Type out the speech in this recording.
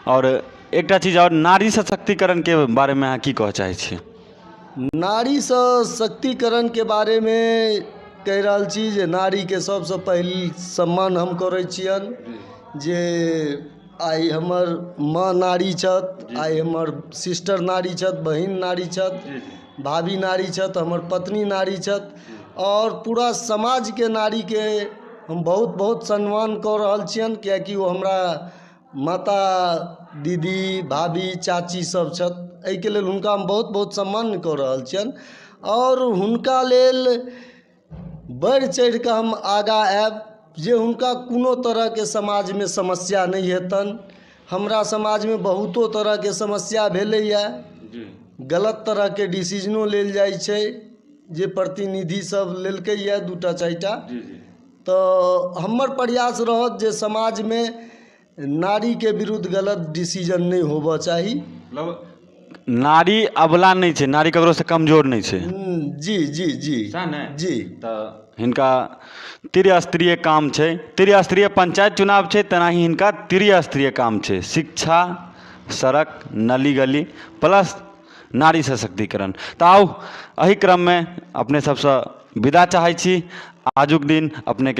और एक चीज और नारी सशक्तिकरण के बारे में अहाँ की कह चाहे छी? नारी सशक्तिकरण के बारे में कह रहल छी जे नारी के सबसे पहले सम्मान हम करे छियन जे आई हमर माँ नारी छत, आई हमर सिस्टर नारी छत, बहिन नारी छत, भाभी नारी छत, हमर पत्नी नारी छत और पूरा समाज के नारी के हम बहुत बहुत सम्मान कर रहल छियन कियाकि वो हमरा माता दीदी भाभी चाची सब छत। एहि के लेल हुनका हम बहुत बहुत सम्मान कर रहल छियन और हुनका लेल बढ़ चढ़ के हम आगा आयब जे हुनका कोनो तरह के समाज में समस्या नहीं हेतन। हमरा समाज में बहुतो तरह के समस्या भेलैया, गलत तरह के डिसीजनो लेल जाइ छै जे प्रतिनिधि सब लेलकै या दूटा चारिटा। तो हमर प्रयास रहत जे समाज में नारी के विरुद्ध गलत डिसीजन नहीं होबा चाही। नारी अबला नहीं छे, नारी ककरो से कमजोर नहीं छे। जी जी जी जी। तो हिनका त्रिस्तरीय काम छे, त्रिस्तरीय पंचायत चुनाव छे, तेनाही हिनका त्रिस्तरीय काम छे। शिक्षा, सड़क, नली गली प्लस नारी सशक्तिकरण। तो आओ एही क्रम में अपने सबसे विदा चाहे छी। आजुक दिन अपने के